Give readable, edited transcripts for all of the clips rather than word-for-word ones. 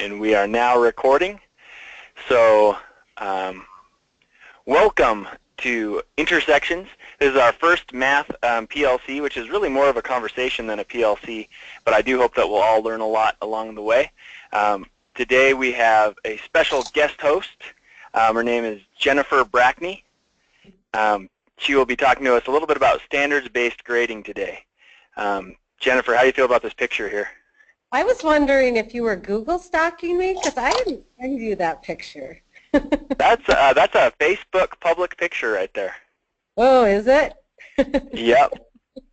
And we are now recording. So welcome to Intersections. This is our first math PLC, which is really more of a conversation than a PLC, but I do hope that we'll all learn a lot along the way. Today we have a special guest host. Her name is Jennifer Brackney. She will be talking to us a little bit about standards-based grading today. Jennifer, how do you feel about this picture here? I was wondering if you were Google stalking me, because I didn't send you that picture. That's a Facebook public picture right there. Oh, is it? Yep.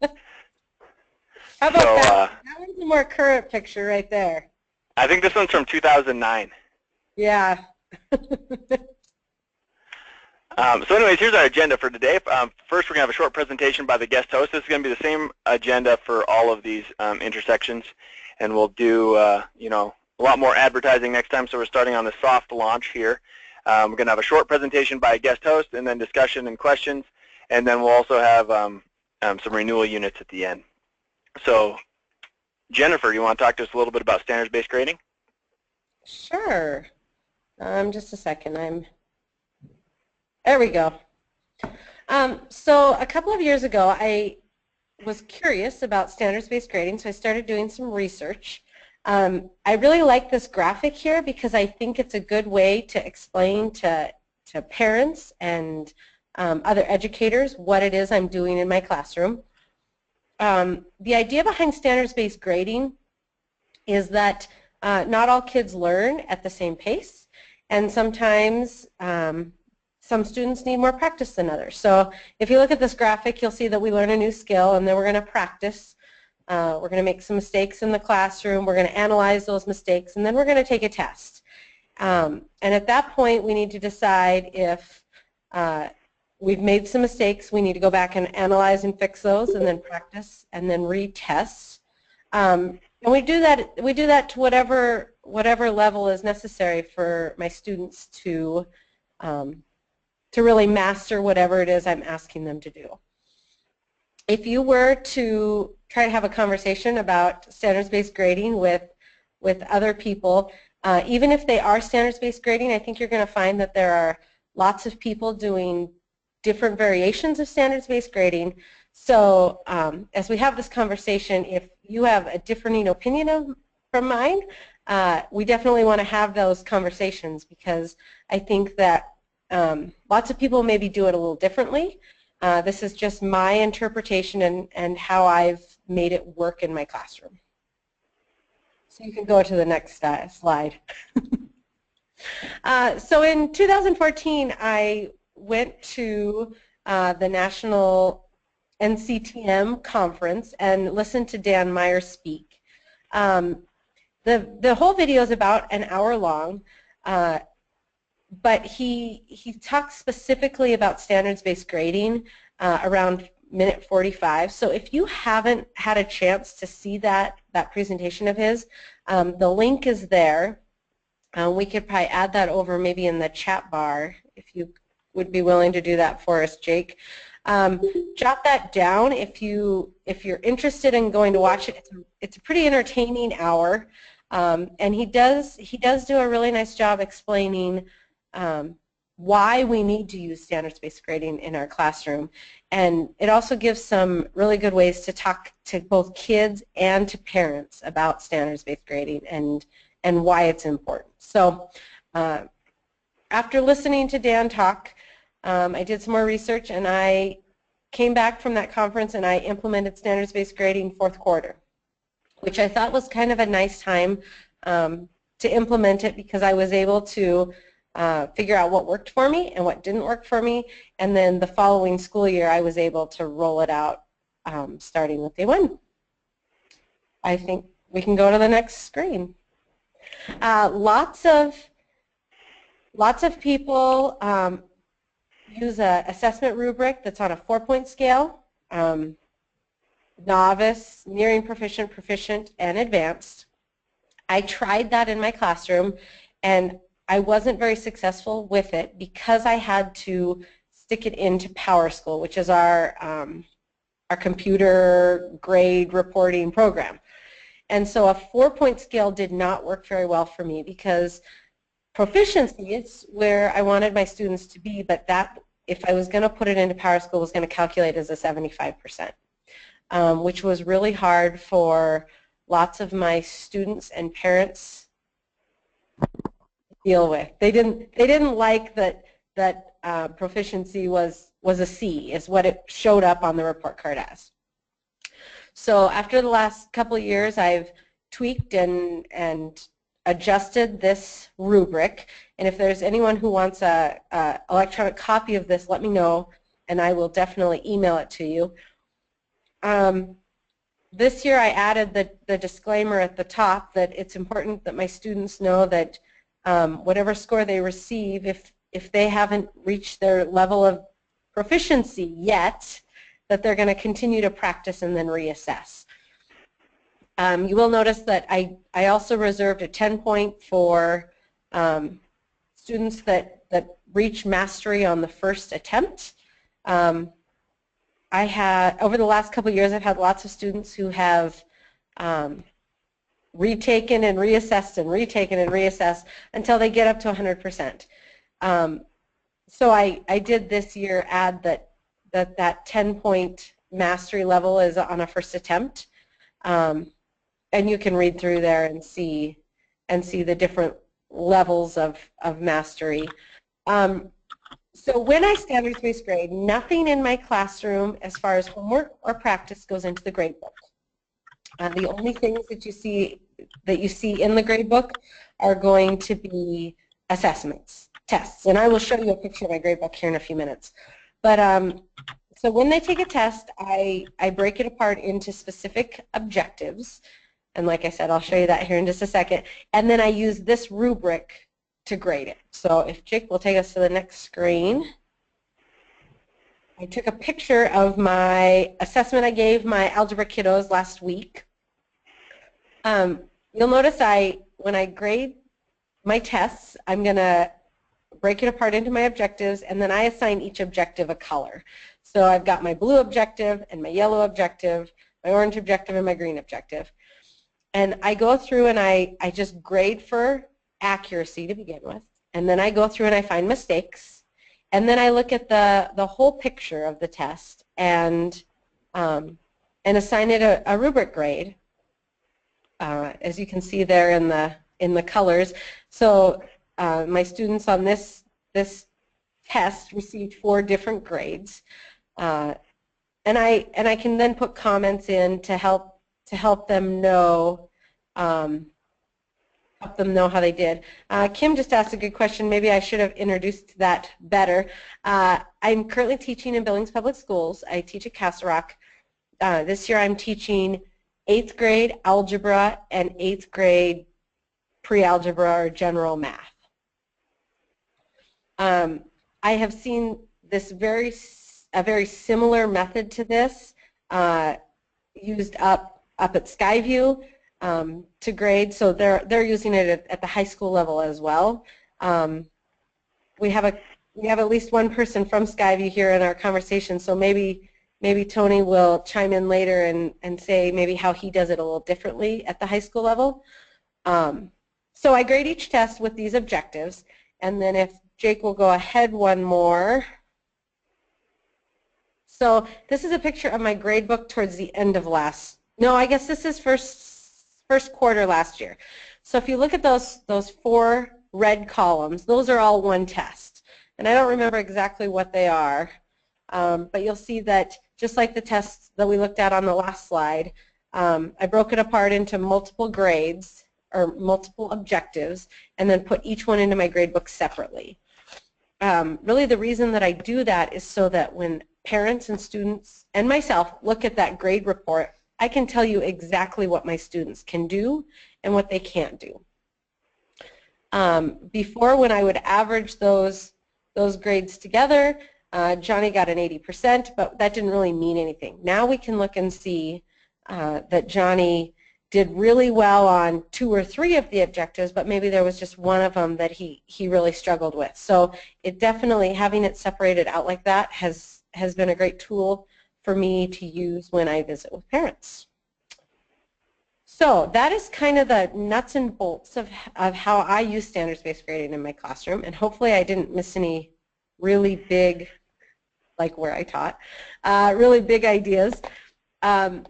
How about that? That one's a more current picture right there. I think this one's from 2009. Yeah. So anyways, here's our agenda for today. First, we're going to have a short presentation by the guest host. This is going to be the same agenda for all of these intersections, and we'll do a lot more advertising next time, so we're starting on the soft launch here. We're going to have a short presentation by a guest host, and then discussion and questions, and then we'll also have some renewal units at the end. So, Jennifer, you want to talk to us a little bit about standards-based grading? Sure. Just a second. There we go. So a couple of years ago, I was curious about standards-based grading, so I started doing some research. I really like this graphic here because I think it's a good way to explain to parents and other educators what it is I'm doing in my classroom. The idea behind standards-based grading is that not all kids learn at the same pace, and sometimes some students need more practice than others. So if you look at this graphic, you'll see that we learn a new skill, and then we're going to practice. We're going to make some mistakes in the classroom. We're going to analyze those mistakes, and then we're going to take a test. And at that point, we need to decide if we've made some mistakes. We need to go back and analyze and fix those, and then practice, and then retest. And we do that to whatever level is necessary for my students to really master whatever it is I'm asking them to do. If you were to try to have a conversation about standards-based grading with other people, even if they are standards-based grading, I think you're going to find that there are lots of people doing different variations of standards-based grading. So as we have this conversation, if you have a differing opinion from mine, we definitely want to have those conversations, because I think that lots of people maybe do it a little differently. This is just my interpretation and how I've made it work in my classroom. So you can go to the next slide. So in 2014, I went to the National NCTM conference and listened to Dan Meyer speak. The whole video is about an hour long. But he talks specifically about standards-based grading around minute 45. So if you haven't had a chance to see that presentation of his, the link is there. We could probably add that over maybe in the chat bar if you would be willing to do that for us, Jake. Jot that down if you're interested in going to watch it. It's a pretty entertaining hour, and he does do a really nice job explaining why we need to use standards-based grading in our classroom. And it also gives some really good ways to talk to both kids and to parents about standards-based grading and why it's important. So after listening to Dan talk, I did some more research, and I came back from that conference and I implemented standards-based grading fourth quarter, which I thought was kind of a nice time to implement it, because I was able to figure out what worked for me and what didn't work for me, and then the following school year I was able to roll it out starting with day one. I think we can go to the next screen. Lots of people use an assessment rubric that's on a 4-point scale: novice, nearing proficient, proficient, and advanced. I tried that in my classroom, and I wasn't very successful with it because I had to stick it into PowerSchool, which is our computer grade reporting program. And so a 4-point scale did not work very well for me because proficiency is where I wanted my students to be, but that, if I was going to put it into PowerSchool, was going to calculate as a 75%, which was really hard for lots of my students and parents to deal with. They didn't like that proficiency was a C, is what it showed up on the report card as. So after the last couple of years, I've tweaked and adjusted this rubric, and if there's anyone who wants a electronic copy of this, let me know, and I will definitely email it to you. This year I added the disclaimer at the top that it's important that my students know that whatever score they receive, if they haven't reached their level of proficiency yet, that they're going to continue to practice and then reassess. You will notice that I also reserved a 10-point for students that reach mastery on the first attempt. I had, over the last couple of years, I've had lots of students who have retaken and reassessed and retaken and reassessed until they get up to 100%. So I did this year add that 10-point mastery level is on a first attempt. And you can read through there and see the different levels of mastery. So when I standard 3rd grade, nothing in my classroom as far as homework or practice goes into the grade book. The only things that you see in the grade book are going to be assessments, tests, and I will show you a picture of my grade book here in a few minutes. But so when they take a test, I break it apart into specific objectives, and like I said, I'll show you that here in just a second, and then I use this rubric to grade it. So if Jake will take us to the next screen. I took a picture of my assessment I gave my algebra kiddos last week. You'll notice when I grade my tests, I'm going to break it apart into my objectives, and then I assign each objective a color. So I've got my blue objective and my yellow objective, my orange objective, and my green objective. And I go through and I just grade for accuracy to begin with, and then I go through and I find mistakes, and then I look at the whole picture of the test and assign it a rubric grade, as you can see there in the colors. So my students on this test received 4 different grades, and I can then put comments in to help them know how they did. Kim just asked a good question. Maybe I should have introduced that better. I'm currently teaching in Billings Public Schools. I teach at Castle Rock. This year I'm teaching 8th grade algebra and 8th grade pre-algebra or general math. I have seen this a very similar method to this used up at Skyview to grade, so they're using it at the high school level as well. We have at least one person from Skyview here in our conversation, so maybe Tony will chime in later and say maybe how he does it a little differently at the high school level. So I grade each test with these objectives, and then if Jake will go ahead one more. So this is a picture of my grade book towards the end of I guess this is first quarter last year. So if you look at those 4 red columns, those are all one test. And I don't remember exactly what they are, but you'll see that just like the tests that we looked at on the last slide, I broke it apart into multiple grades or multiple objectives and then put each one into my grade book separately. Really the reason that I do that is so that when parents and students and myself look at that grade report, I can tell you exactly what my students can do and what they can't do. Before, when I would average those grades together, Johnny got an 80%, but that didn't really mean anything. Now we can look and see that Johnny did really well on 2 or 3 of the objectives, but maybe there was just one of them that he really struggled with. So it definitely, having it separated out like that has been a great tool for me to use when I visit with parents. So that is kind of the nuts and bolts of how I use standards-based grading in my classroom, and hopefully I didn't miss any really big, like where I taught, really big ideas. So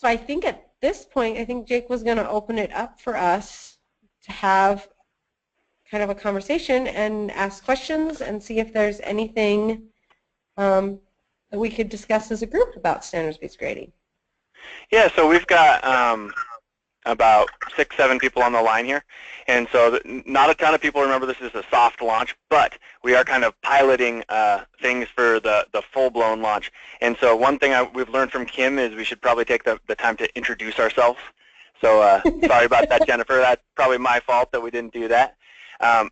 I think at this point, I think Jake was going to open it up for us to have kind of a conversation and ask questions and see if there's anything that we could discuss as a group about standards-based grading. Yeah, so we've got about 6, 7 people on the line here, and so not a ton of people remember this is a soft launch, but we are kind of piloting things for the full-blown launch. And so one thing we've learned from Kim is we should probably take the time to introduce ourselves. So sorry about that, Jennifer. That's probably my fault that we didn't do that.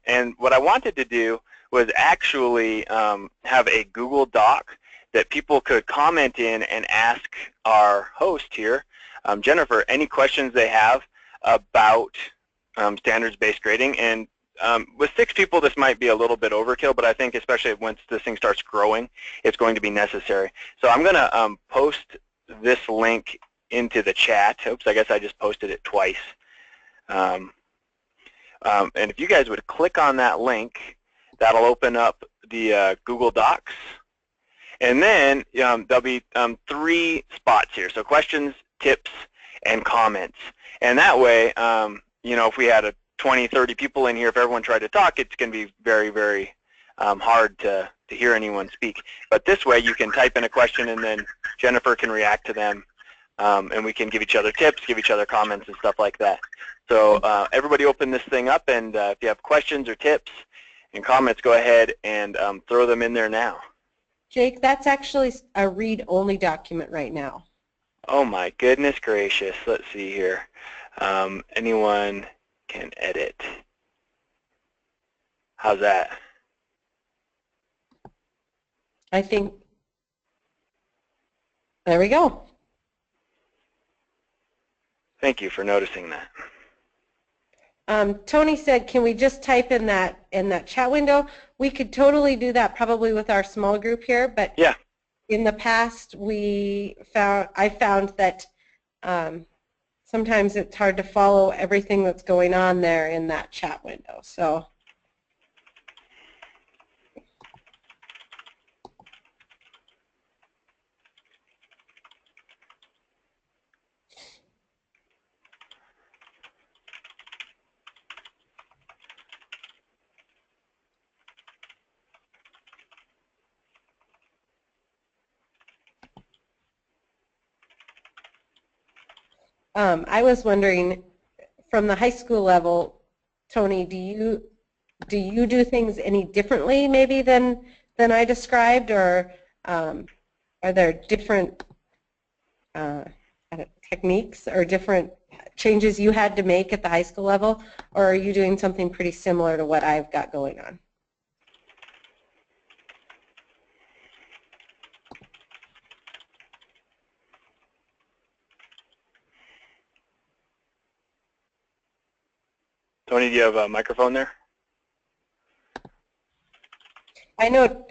And what I wanted to do was actually have a Google Doc that people could comment in and ask our host here, Jennifer, any questions they have about standards-based grading. And with 6 people, this might be a little bit overkill, but I think especially once this thing starts growing, it's going to be necessary. So I'm going to post this link into the chat. Oops, I guess I just posted it twice. And if you guys would click on that link, that'll open up the Google Docs. And then there'll be 3 spots here. So questions, tips, and comments. And that way, you know, if we had 20, 30 people in here, if everyone tried to talk, it's going to be very, very hard to hear anyone speak. But this way, you can type in a question, and then Jennifer can react to them, and we can give each other tips, give each other comments, and stuff like that. So everybody open this thing up, and if you have questions or tips and comments, go ahead and throw them in there now. Jake, that's actually a read-only document right now. Oh my goodness gracious. Let's see here. Anyone can edit. How's that? I think, there we go. Thank you for noticing that. Tony said, can we just type in that chat window? We could totally do that probably with our small group here, but yeah. In the past I found that sometimes it's hard to follow everything that's going on there in that chat window. So I was wondering, from the high school level, Tony, do you do things any differently maybe than I described, or are there different techniques or different changes you had to make at the high school level, or are you doing something pretty similar to what I've got going on? Tony, do you have a microphone there? I know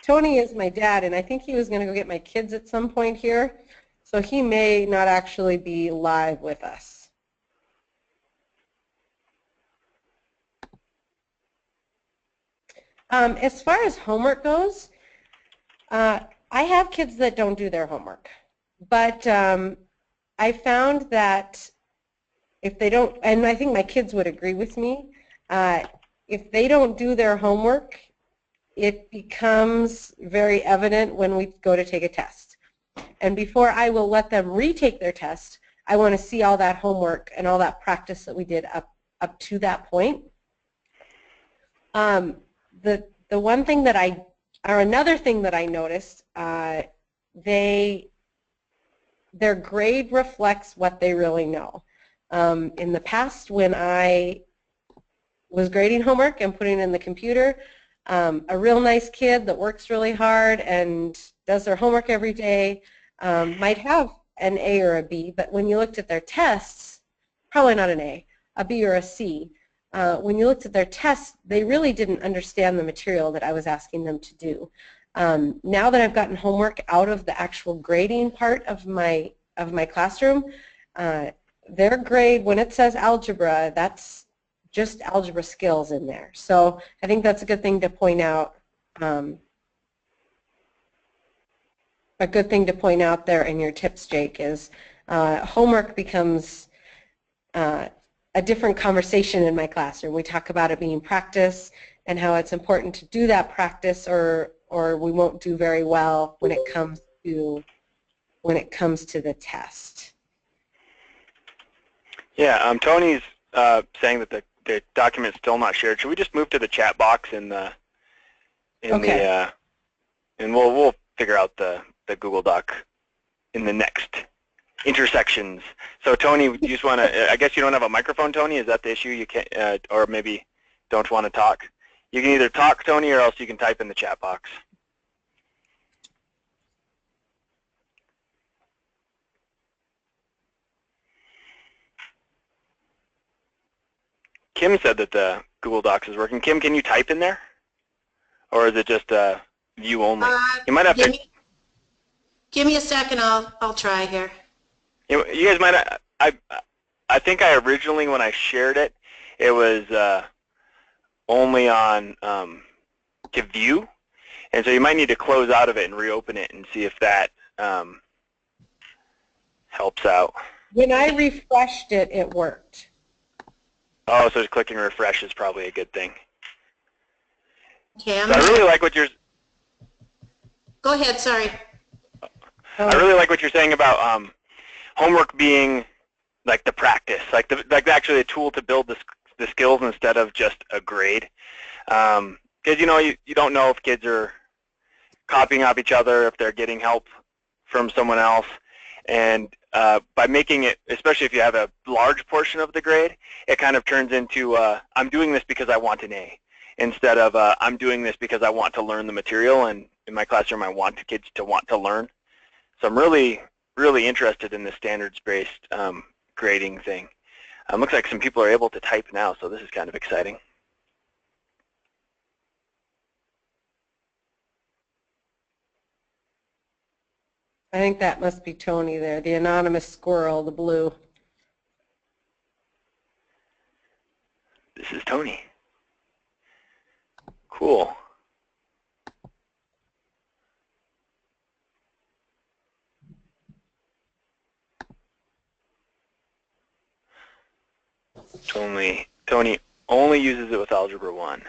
Tony is my dad, and I think he was going to go get my kids at some point here, so he may not actually be live with us. As far as homework goes, I have kids that don't do their homework, but I found that if they don't, and I think my kids would agree with me, if they don't do their homework, it becomes very evident when we go to take a test. And before I will let them retake their test, I want to see all that homework and all that practice that we did up to that point. The one thing that another thing that I noticed, their grade reflects what they really know. In the past, when I was grading homework and putting it in the computer, a real nice kid that works really hard and does their homework every day might have an A or a B, but when you looked at their tests, probably not an a B or a C. When you looked at their tests, they really didn't understand the material that I was asking them to do. Now that I've gotten homework out of the actual grading part of my classroom, their grade, when it says algebra, that's just algebra skills in there. So I think that's a good thing to point out. A good thing to point out there in your tips, Jake, is homework becomes a different conversation in my classroom. We talk about it being practice and how it's important to do that practice, or we won't do very well when it comes to the test. Yeah, Tony's saying that the document's still not shared. Should we just move to the chat box and we'll figure out the Google Doc in the next intersections. So Tony, you just want to, I guess you don't have a microphone, Tony? Is that the issue? You can't, or maybe don't want to talk? You can either talk, Tony, or else you can type in the chat box. Kim said that the Google Docs is working. Kim, can you type in there? Or is it just view only? You might have to... Give me a second, I'll try here. You guys might I think I originally, when I shared it, it was only on to view. And so you might need to close out of it and reopen it and see if that helps out. When I refreshed it, it worked. Oh, so just clicking refresh is probably a good thing. Okay, so I really like what you're... Go ahead, sorry. I really like what you're saying about homework being like the practice, like actually a tool to build the skills instead of just a grade. Because you don't know if kids are copying off each other, if they're getting help from someone else, and by making it, especially if you have a large portion of the grade, it kind of turns into I'm doing this because I want an A, instead of I'm doing this because I want to learn the material, and in my classroom I want the kids to want to learn. So I'm really, really interested in the standards-based grading thing. Looks like some people are able to type now, so this is kind of exciting. I think that must be Tony there, the anonymous squirrel, the blue. This is Tony. Cool. Tony only uses it with Algebra 1.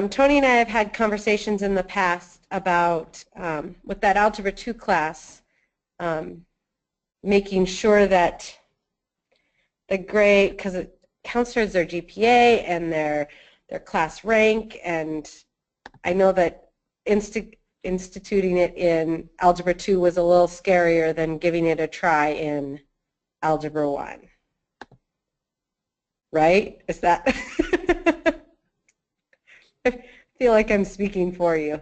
Tony and I have had conversations in the past about, with that Algebra 2 class, making sure that the grade, because it counts towards their GPA and their class rank, and I know that instituting it in Algebra 2 was a little scarier than giving it a try in Algebra 1. Right? Is that... I feel like I'm speaking for you.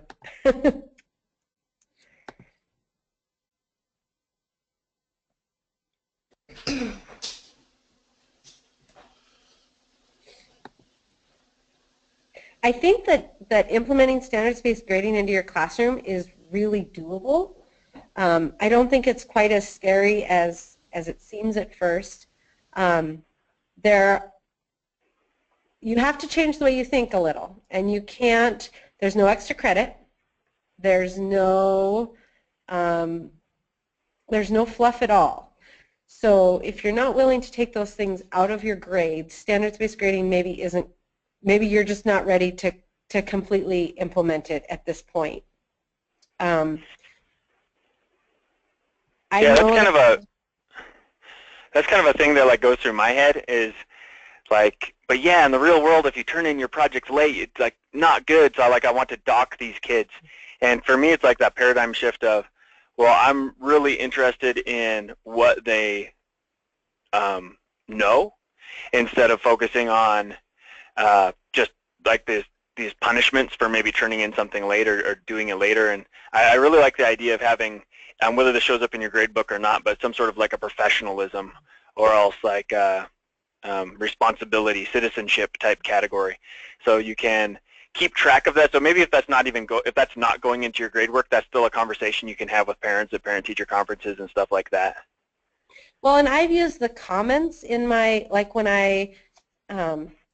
I think that implementing standards-based grading into your classroom is really doable. I don't think it's quite as scary as it seems at first. You have to change the way you think a little, and you can't, there's no extra credit, there's no fluff at all. So if you're not willing to take those things out of your grades, standards-based grading maybe you're just not ready to completely implement it at this point. Yeah, that's kind of a thing that like goes through my head is like, but yeah, in the real world, if you turn in your projects late, it's like not good. So I want to dock these kids. And for me, it's like that paradigm shift of, well, I'm really interested in what they know, instead of focusing on just like these punishments for maybe turning in something later or doing it later. And I really like the idea of having whether this shows up in your grade book or not, but some sort of like a professionalism or else like responsibility, citizenship type category. So you can keep track of that. So maybe if that's not even if that's not going into your grade work, that's still a conversation you can have with parents at parent-teacher conferences and stuff like that. Well, and I've used the comments in my, like when I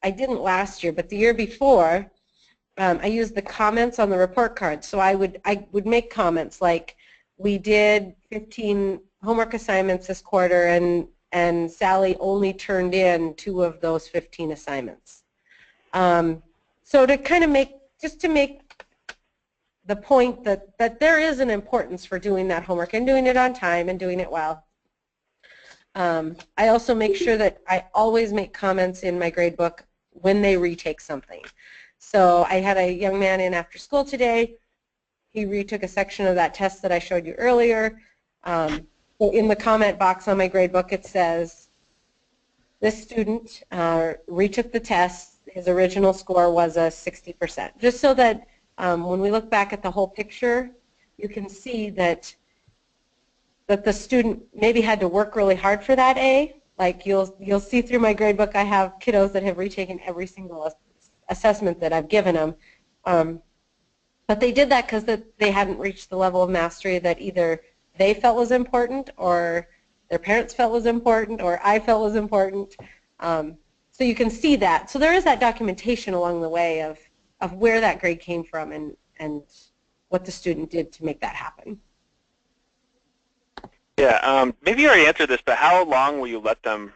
didn't last year, but the year before, I used the comments on the report card. So I would make comments like, we did 15 homework assignments this quarter, and Sally only turned in 2 of those 15 assignments. So to kind of make the point that there is an importance for doing that homework and doing it on time and doing it well. I also make sure that I always make comments in my grade book when they retake something. So I had a young man in after school today. He retook a section of that test that I showed you earlier. So in the comment box on my grade book it says, this student retook the test. His original score was a 60%. Just so that when we look back at the whole picture, you can see that the student maybe had to work really hard for that A. Like you'll see through my grade book, I have kiddos that have retaken every single assessment that I've given them. But they did that because they hadn't reached the level of mastery that either they felt was important, or their parents felt was important, or I felt was important. So you can see that. So there is that documentation along the way of where that grade came from and what the student did to make that happen. Yeah, maybe you already answered this, but how long will you let them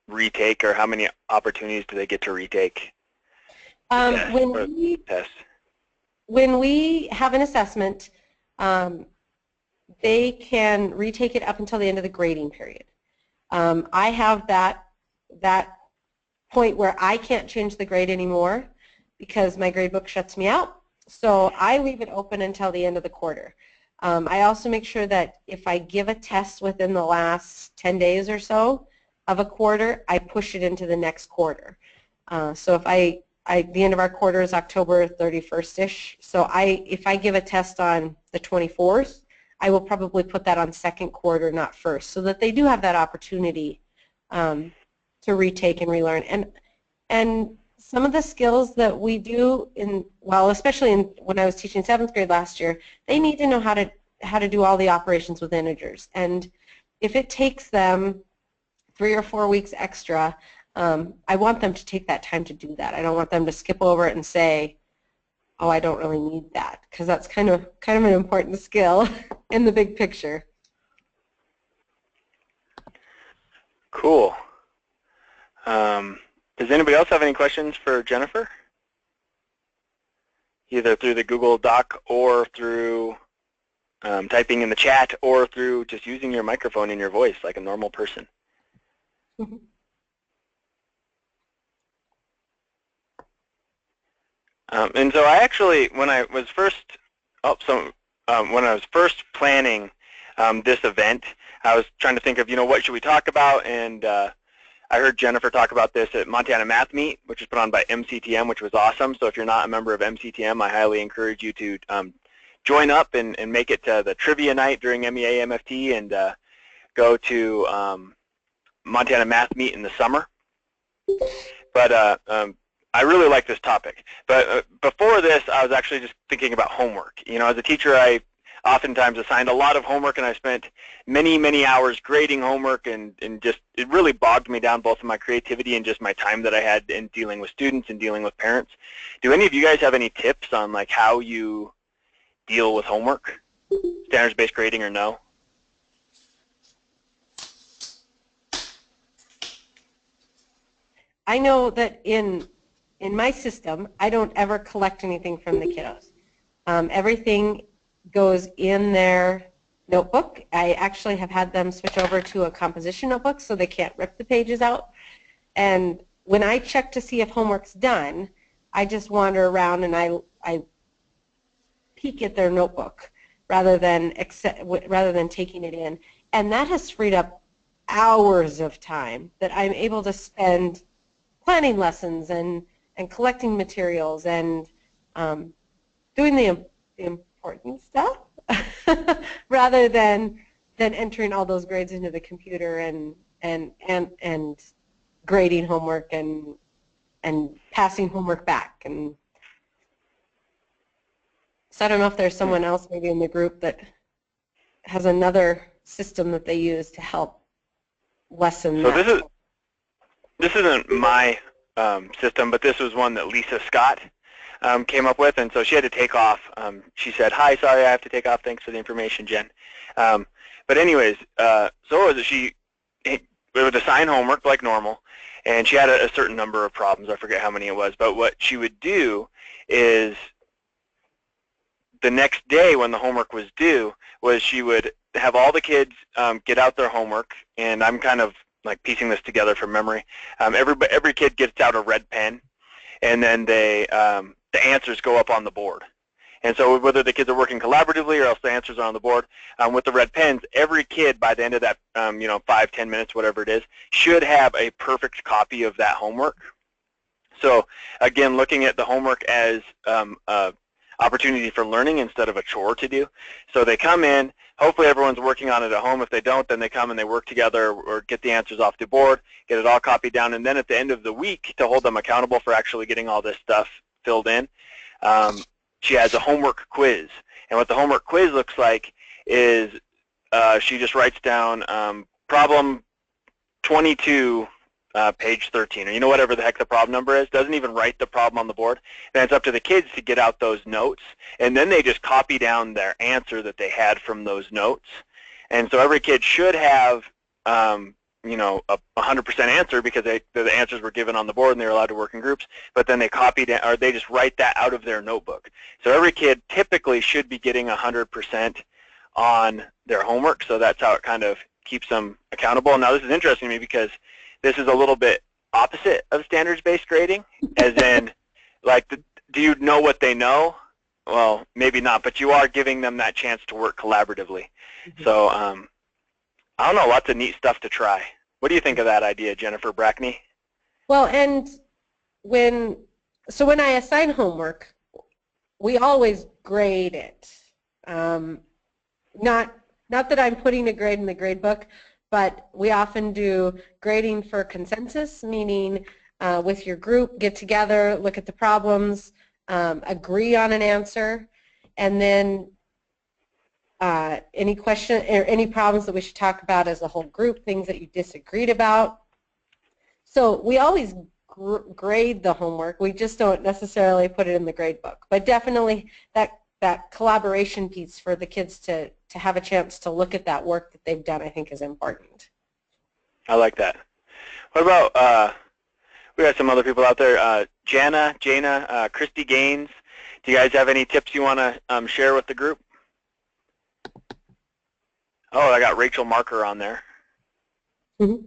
retake, or how many opportunities do they get to retake? When we have an assessment, they can retake it up until the end of the grading period. I have that point where I can't change the grade anymore because my grade book shuts me out. So I leave it open until the end of the quarter. I also make sure that if I give a test within the last 10 days or so of a quarter, I push it into the next quarter. So if the end of our quarter is October 31st-ish, so if I give a test on the 24th, I will probably put that on second quarter, not first, so that they do have that opportunity to retake and relearn. And some of the skills that we do especially when I was teaching 7th grade last year, they need to know how to do all the operations with integers. And if it takes them 3 or 4 weeks extra, I want them to take that time to do that. I don't want them to skip over it and say, oh, I don't really need that, because that's kind of an important skill in the big picture. Cool. Does anybody else have any questions for Jennifer? Either through the Google Doc or through typing in the chat, or through just using your microphone and your voice like a normal person. Mm-hmm. And so I actually, when I was first planning this event, I was trying to think of, what should we talk about, and I heard Jennifer talk about this at Montana Math Meet, which was put on by MCTM, which was awesome. So if you're not a member of MCTM, I highly encourage you to join up and make it to the trivia night during MEA MFT, and go to Montana Math Meet in the summer. But I really like this topic. But before this, I was actually just thinking about homework. As a teacher, I oftentimes assigned a lot of homework, and I spent many, many hours grading homework, and just it really bogged me down, both in my creativity and just my time that I had in dealing with students and dealing with parents. Do any of you guys have any tips on like how you deal with homework, standards-based grading or no? I know that in my system, I don't ever collect anything from the kiddos. Everything goes in their notebook. I actually have had them switch over to a composition notebook so they can't rip the pages out. And when I check to see if homework's done, I just wander around and I peek at their notebook rather than taking it in. And that has freed up hours of time that I'm able to spend planning lessons and collecting materials and doing the important stuff. rather than entering all those grades into the computer and grading homework and passing homework back. And so I don't know if there's someone else maybe in the group that has another system that they use to help lessen So that. this isn't my system, but this was one that Lisa Scott came up with, and so she had to take off. She said, "Hi, sorry, I have to take off. Thanks for the information, Jen." But anyways, so it was it would assign homework like normal, and she had a certain number of problems. I forget how many it was, but what she would do is the next day when the homework was due was she would have all the kids get out their homework, and I'm kind of like piecing this together from memory. Every kid gets out a red pen, and then the answers go up on the board. And so whether the kids are working collaboratively or else the answers are on the board, with the red pens, every kid by the end of that 5-10 minutes, whatever it is, should have a perfect copy of that homework. So again, looking at the homework as opportunity for learning instead of a chore to do. So they come in, hopefully everyone's working on it at home. If they don't, then they come and they work together or get the answers off the board, get it all copied down, and then at the end of the week, to hold them accountable for actually getting all this stuff filled in, she has a homework quiz. And what the homework quiz looks like is she just writes down problem 22, page 13, or whatever the heck the problem number is, doesn't even write the problem on the board. Then it's up to the kids to get out those notes, and then they just copy down their answer that they had from those notes. And so every kid should have a 100% answer because the answers were given on the board and they were allowed to work in groups, but then they or they just write that out of their notebook. So every kid typically should be getting 100% on their homework, so that's how it kind of keeps them accountable. Now this is interesting to me because this is a little bit opposite of standards-based grading, as in, like, do you know what they know? Well, maybe not, but you are giving them that chance to work collaboratively. Mm-hmm. So, I don't know, lots of neat stuff to try. What do you think of that idea, Jennifer Brackney? Well, and when I assign homework, we always grade it. Not that I'm putting a grade in the grade book, but we often do grading for consensus, meaning with your group, get together, look at the problems, agree on an answer, and then any question or any problems that we should talk about as a whole group, things that you disagreed about. So we always grade the homework. We just don't necessarily put it in the grade book. But definitely that collaboration piece for the kids to have a chance to look at that work that they've done, I think, is important. I like that. What about, we got some other people out there, Jana, Christy Gaines. Do you guys have any tips you want to share with the group? Oh, I got Rachel Marker on there. Mm-hmm.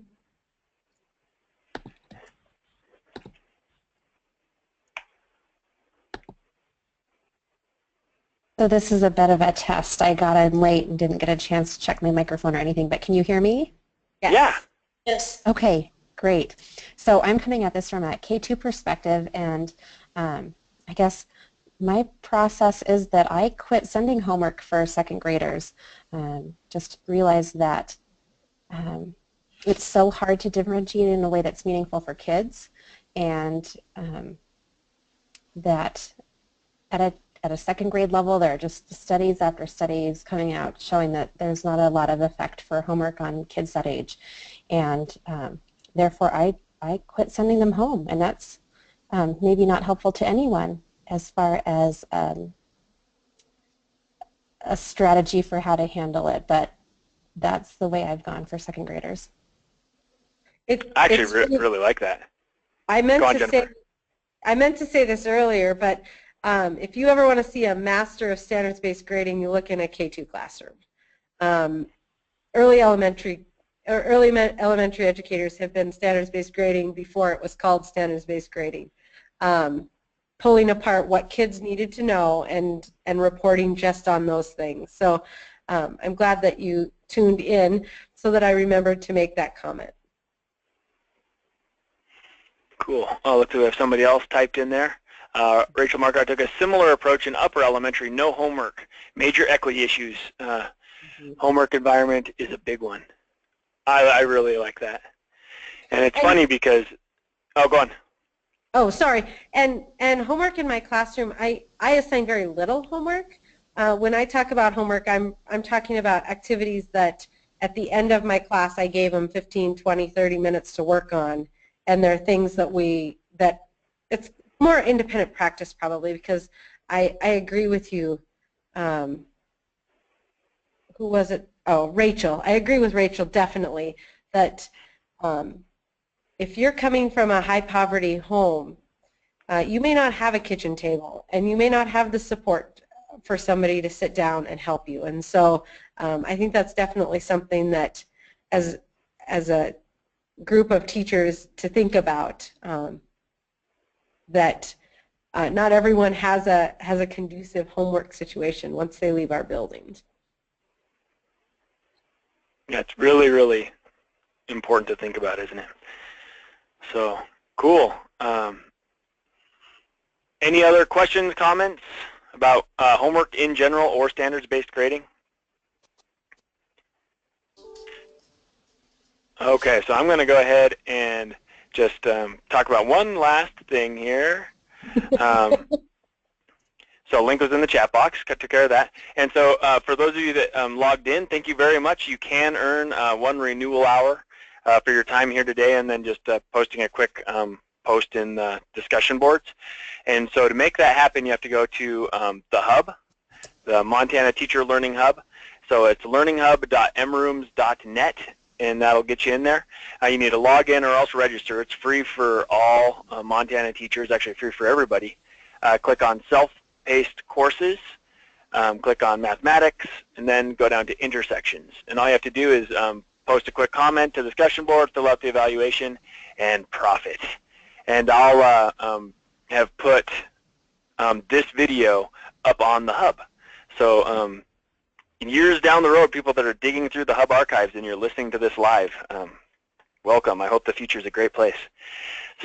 So this is a bit of a test. I got in late and didn't get a chance to check my microphone or anything, but can you hear me? Yes. Yeah. Yes. Okay, great. So I'm coming at this from a K2 perspective, and I guess my process is that I quit sending homework for second graders. Just realized that it's so hard to differentiate in a way that's meaningful for kids, and that at a second grade level, there are just studies after studies coming out showing that there's not a lot of effect for homework on kids that age. And therefore, I quit sending them home. And that's maybe not helpful to anyone as far as a strategy for how to handle it. But that's the way I've gone for second graders. I actually really like that. I meant to say this earlier, but if you ever want to see a master of standards-based grading, you look in a K2 classroom. Early elementary educators have been standards-based grading before it was called standards-based grading, pulling apart what kids needed to know and reporting just on those things. So I'm glad that you tuned in so that I remembered to make that comment. Cool. Oh, look, we have somebody else typed in there. Rachel Marcotte took a similar approach in upper elementary, no homework, major equity issues. Homework environment is a big one. I really like that. And it's funny because, oh, go on. Oh, sorry. And homework in my classroom, I assign very little homework. When I talk about homework, I'm talking about activities that at the end of my class I gave them 15, 20, 30 minutes to work on, and there are things that it's more independent practice probably, because I agree with you. Who was it? Oh, Rachel. I agree with Rachel definitely that if you're coming from a high poverty home, you may not have a kitchen table, and you may not have the support for somebody to sit down and help you. And so I think that's definitely something that as a group of teachers to think about, that not everyone has a conducive homework situation once they leave our buildings. Yeah, it's really, really important to think about, isn't it? So, cool. Any other questions, comments about homework in general or standards-based grading? Okay, so I'm going to go ahead and just talk about one last thing here. So link was in the chat box, took care of that. And so for those of you that logged in, thank you very much. You can earn 1 renewal hour for your time here today, and then just posting a quick post in the discussion boards. And so to make that happen, you have to go to the hub, the Montana Teacher Learning Hub. So it's learninghub.mrooms.net, and that'll get you in there. You need to log in or else register. It's free for all Montana teachers, actually free for everybody. Click on self-paced courses, click on mathematics, and then go down to intersections. And all you have to do is post a quick comment to the discussion board, fill out the evaluation, and profit. And I'll have put this video up on the hub. So years down the road, people that are digging through the hub archives and you're listening to this live, welcome. I hope the future is a great place.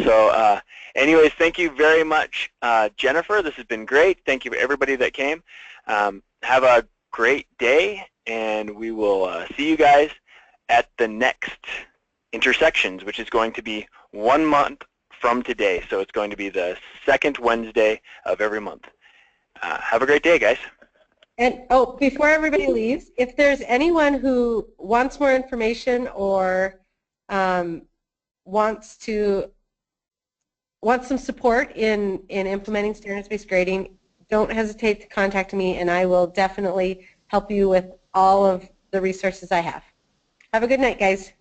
So anyways, thank you very much, Jennifer. This has been great. Thank you to everybody that came. Have a great day, and we will see you guys at the next Intersections, which is going to be 1 month from today. So it's going to be the second Wednesday of every month. Have a great day, guys. And oh, before everybody leaves, if there's anyone who wants more information or wants some support in implementing standards-based grading, don't hesitate to contact me, and I will definitely help you with all of the resources I have. Have a good night, guys.